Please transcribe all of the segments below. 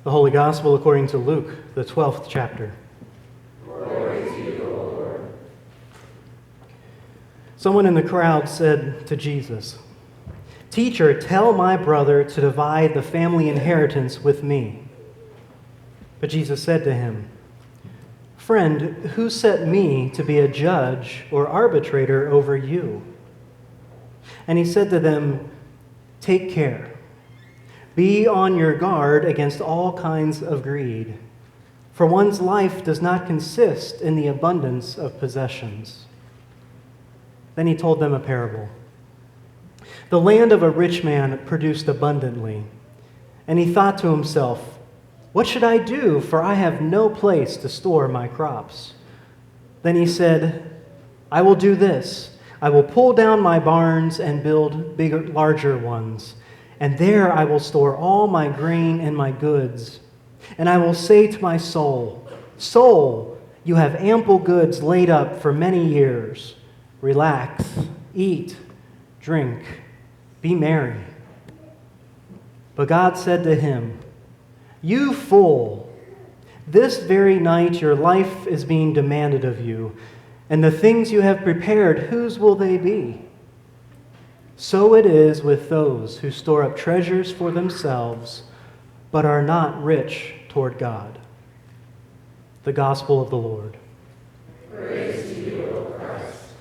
The Holy Gospel according to Luke, the 12th chapter. Glory to you, O Lord. Someone in the crowd said to Jesus, "Teacher, tell my brother to divide the family inheritance with me." But Jesus said to him, "Friend, who set me to be a judge or arbitrator over you?" And he said to them, "Take care. Be on your guard against all kinds of greed, for one's life does not consist in the abundance of possessions." Then he told them a parable. The land of a rich man produced abundantly, and he thought to himself, "What should I do, for I have no place to store my crops?" Then he said, "I will do this. I will pull down my barns and build larger ones, and there I will store all my grain and my goods. And I will say to my soul, 'Soul, you have ample goods laid up for many years. Relax, eat, drink, be merry.' But God said to him, 'You fool, this very night your life is being demanded of you, and the things you have prepared, whose will they be?' So it is with those who store up treasures for themselves, but are not rich toward God." The Gospel of the Lord. Praise to you, O Christ.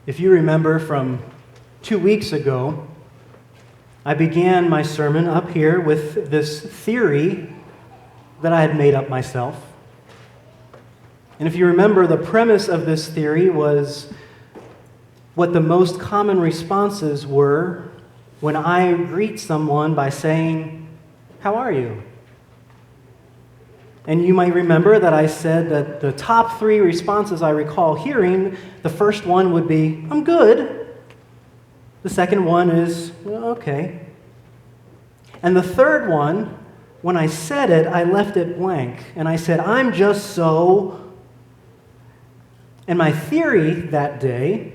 If you remember from 2 weeks ago, I began my sermon up here with this theory that I had made up myself. And if you remember, the premise of this theory was what the most common responses were when I greet someone by saying, "How are you?" And you might remember that I said that the top 3 responses I recall hearing, the first one would be, "I'm good." The second one is, "Well, okay." And the third one, when I said it, I left it blank. And I said, "I'm just so." And my theory that day,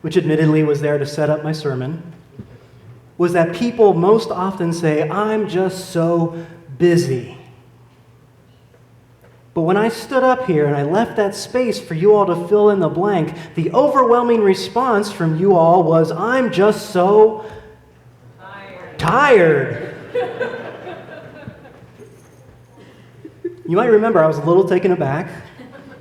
which admittedly was there to set up my sermon, was that people most often say, "I'm just so busy." But when I stood up here and I left that space for you all to fill in the blank, the overwhelming response from you all was, "I'm just so tired." You might remember I was a little taken aback.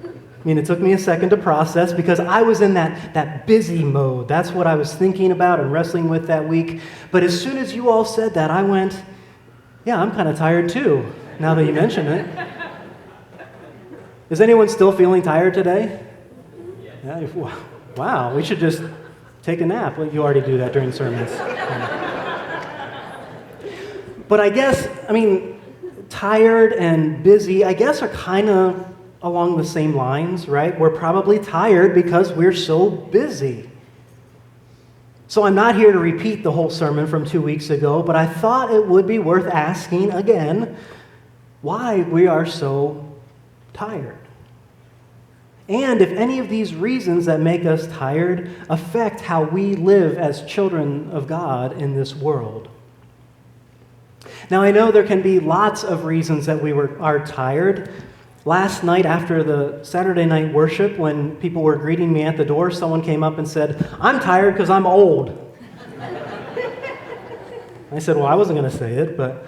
I mean, it took me a second to process because I was in that busy mode. That's what I was thinking about and wrestling with that week. But as soon as you all said that, I went, "Yeah, I'm kind of tired too, now that you mention it." Is anyone still feeling tired today? Yeah. Wow, we should just take a nap. Well, you already do that during sermons. But I guess, tired and busy, I guess, are kind of along the same lines, right? We're probably tired because we're so busy. So I'm not here to repeat the whole sermon from 2 weeks ago, but I thought it would be worth asking again why we are so tired. And if any of these reasons that make us tired affect how we live as children of God in this world. Now, I know there can be lots of reasons that we are tired. Last night after the Saturday night worship, when people were greeting me at the door, someone came up and said, "I'm tired because I'm old." I said, "Well, I wasn't going to say it, but..."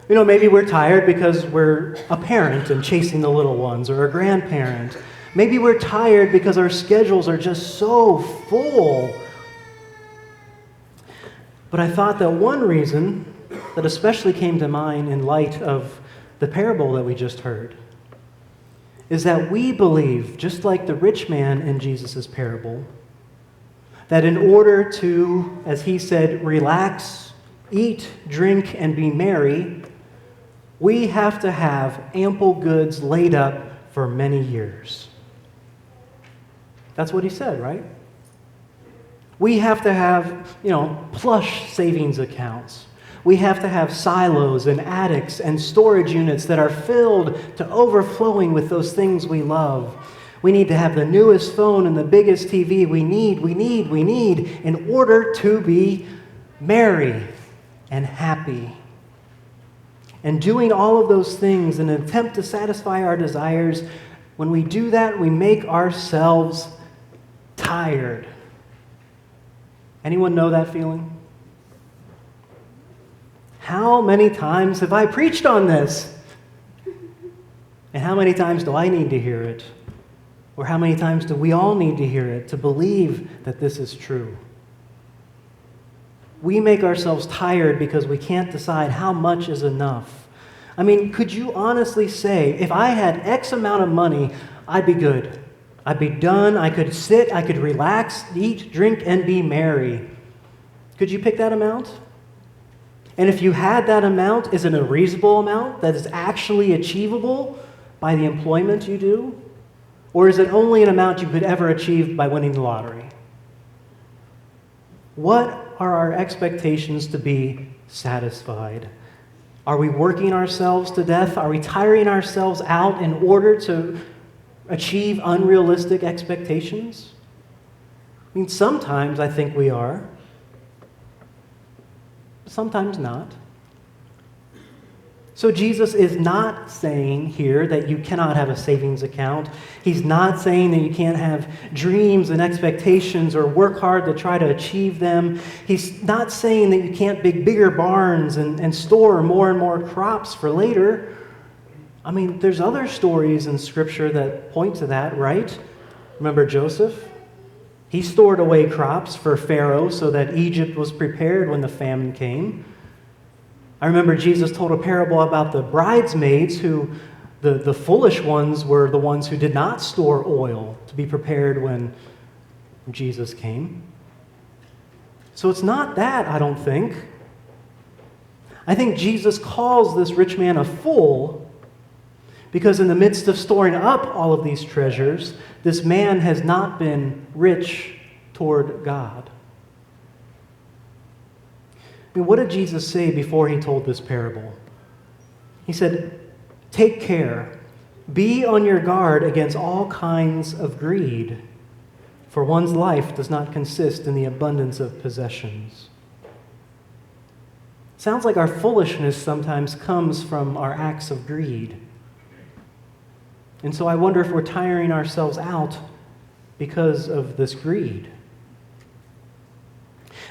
Maybe we're tired because we're a parent and chasing the little ones, or a grandparent. Maybe we're tired because our schedules are just so full. But I thought that one reason that especially came to mind in light of the parable that we just heard is that we believe, just like the rich man in Jesus' parable, that in order to, as he said, relax, eat, drink, and be merry, we have to have ample goods laid up for many years. That's what he said, right? We have to have, plush savings accounts. We have to have silos and attics and storage units that are filled to overflowing with those things we love. We need to have the newest phone and the biggest TV. We need in order to be merry and happy. And doing all of those things in an attempt to satisfy our desires, when we do that, we make ourselves tired. Anyone know that feeling? How many times have I preached on this? And how many times do I need to hear it? Or how many times do we all need to hear it to believe that this is true? We make ourselves tired because we can't decide how much is enough. I mean, could you honestly say, if I had X amount of money, I'd be good. I'd be done. I could sit, I could relax, eat, drink, and be merry. Could you pick that amount? And if you had that amount, is it a reasonable amount that is actually achievable by the employment you do? Or is it only an amount you could ever achieve by winning the lottery? What are our expectations to be satisfied? Are we working ourselves to death? Are we tiring ourselves out in order to achieve unrealistic expectations? I mean, sometimes I think we are. Sometimes not. So Jesus is not saying here that you cannot have a savings account. He's not saying that you can't have dreams and expectations or work hard to try to achieve them. He's not saying that you can't build bigger barns and store more and more crops for later. I mean, there's other stories in Scripture that point to that, right? Remember Joseph? He stored away crops for Pharaoh so that Egypt was prepared when the famine came. I remember Jesus told a parable about the bridesmaids who, the foolish ones were the ones who did not store oil to be prepared when Jesus came. So it's not that, I don't think. I think Jesus calls this rich man a fool because in the midst of storing up all of these treasures, this man has not been rich toward God. I mean, what did Jesus say before he told this parable? He said, "Take care, be on your guard against all kinds of greed, for one's life does not consist in the abundance of possessions." Sounds like our foolishness sometimes comes from our acts of greed. And so I wonder if we're tiring ourselves out because of this greed.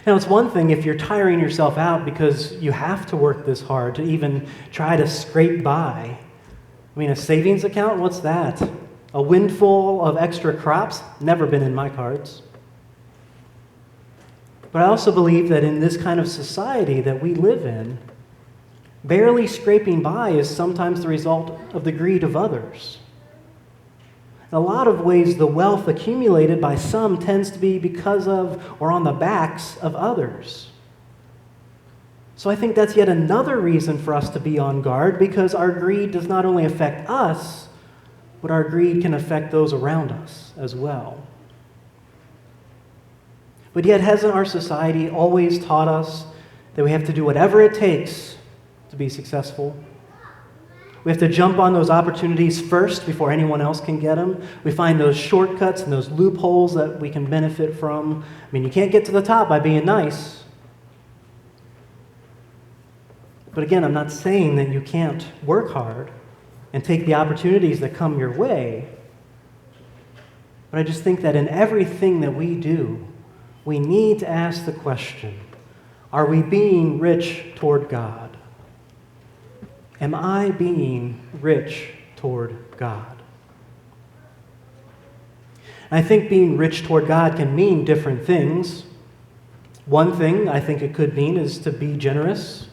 Now, it's one thing if you're tiring yourself out because you have to work this hard to even try to scrape by. I mean, a savings account, what's that? A windfall of extra crops? Never been in my cards. But I also believe that in this kind of society that we live in, barely scraping by is sometimes the result of the greed of others. In a lot of ways, the wealth accumulated by some tends to be because of or on the backs of others. So I think that's yet another reason for us to be on guard, because our greed does not only affect us, but our greed can affect those around us as well. But yet, hasn't our society always taught us that we have to do whatever it takes to be successful? We have to jump on those opportunities first before anyone else can get them. We find those shortcuts and those loopholes that we can benefit from. I mean, you can't get to the top by being nice. But again, I'm not saying that you can't work hard and take the opportunities that come your way. But I just think that in everything that we do, we need to ask the question, are we being rich toward God? Am I being rich toward God? I think being rich toward God can mean different things. One thing I think it could mean is to be generous.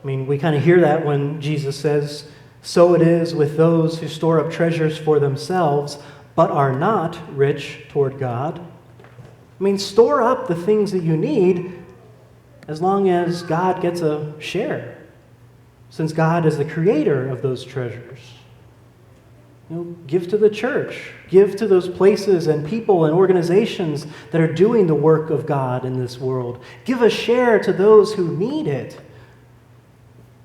I mean, we kind of hear that when Jesus says, "So it is with those who store up treasures for themselves, but are not rich toward God." I mean, store up the things that you need as long as God gets a share, since God is the creator of those treasures. Give to the church. Give to those places and people and organizations that are doing the work of God in this world. Give a share to those who need it.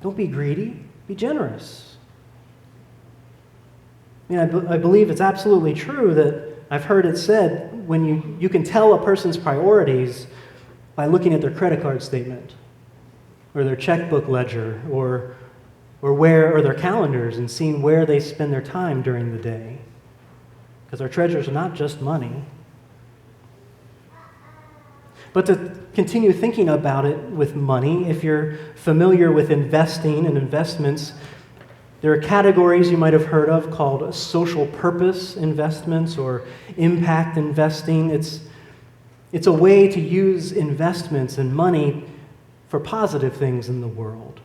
Don't be greedy. Be generous. I believe it's absolutely true that I've heard it said when you can tell a person's priorities by looking at their credit card statement or their checkbook ledger or their calendars and seeing where they spend their time during the day. Because our treasures are not just money. But to continue thinking about it with money, if you're familiar with investing and investments, there are categories you might have heard of called social purpose investments or impact investing. It's a way to use investments and money for positive things in the world.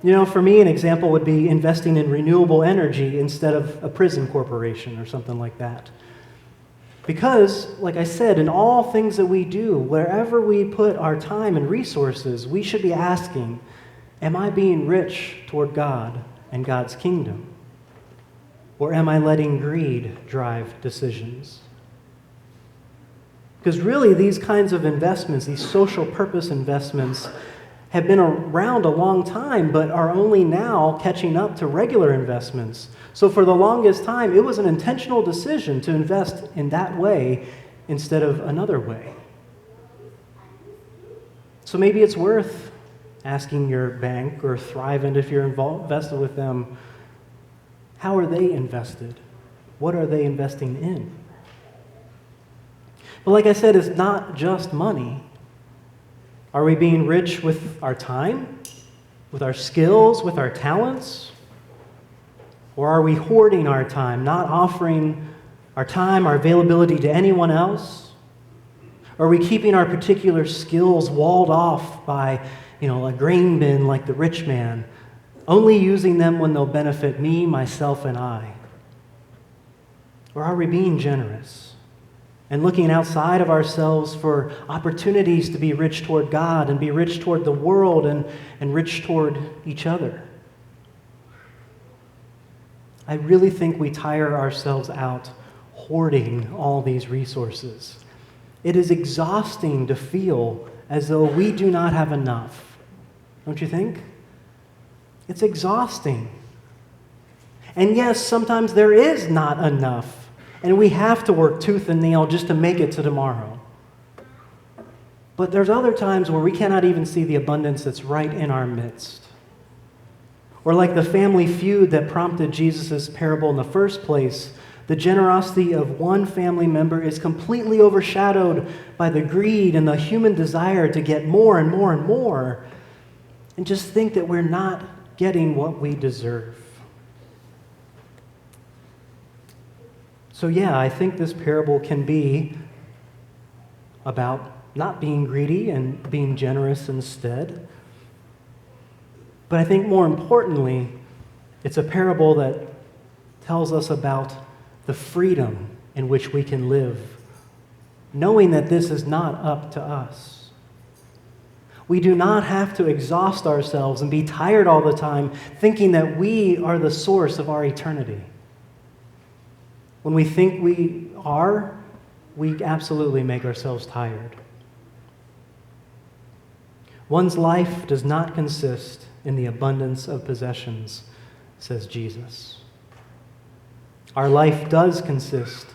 For me, an example would be investing in renewable energy instead of a prison corporation or something like that. Because, like I said, in all things that we do, wherever we put our time and resources, we should be asking, am I being rich toward God and God's kingdom? Or am I letting greed drive decisions? Because really, these kinds of investments, these social purpose investments, have been around a long time, but are only now catching up to regular investments. So for the longest time, it was an intentional decision to invest in that way instead of another way. So maybe it's worth asking your bank or Thrivent, if you're invested with them, how are they invested? What are they investing in? But like I said, it's not just money. Are we being rich with our time, with our skills, with our talents? Or are we hoarding our time, not offering our time, our availability to anyone else? Are we keeping our particular skills walled off by, a grain bin like the rich man, only using them when they'll benefit me, myself, and I? Or are we being generous and looking outside of ourselves for opportunities to be rich toward God and be rich toward the world and rich toward each other? I really think we tire ourselves out hoarding all these resources. It is exhausting to feel as though we do not have enough. Don't you think? It's exhausting. And yes, sometimes there is not enough, and we have to work tooth and nail just to make it to tomorrow. But there's other times where we cannot even see the abundance that's right in our midst. Or like the family feud that prompted Jesus' parable in the first place, the generosity of one family member is completely overshadowed by the greed and the human desire to get more and more and more, and just think that we're not getting what we deserve. So yeah, I think this parable can be about not being greedy and being generous instead. But I think more importantly, it's a parable that tells us about the freedom in which we can live, knowing that this is not up to us. We do not have to exhaust ourselves and be tired all the time thinking that we are the source of our eternity. When we think we are, we absolutely make ourselves tired. One's life does not consist in the abundance of possessions, says Jesus. Our life does consist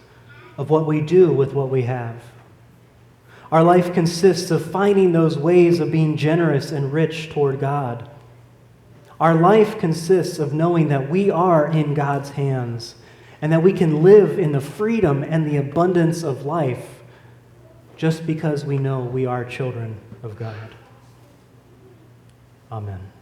of what we do with what we have. Our life consists of finding those ways of being generous and rich toward God. Our life consists of knowing that we are in God's hands and that we can live in the freedom and the abundance of life just because we know we are children of God. Amen.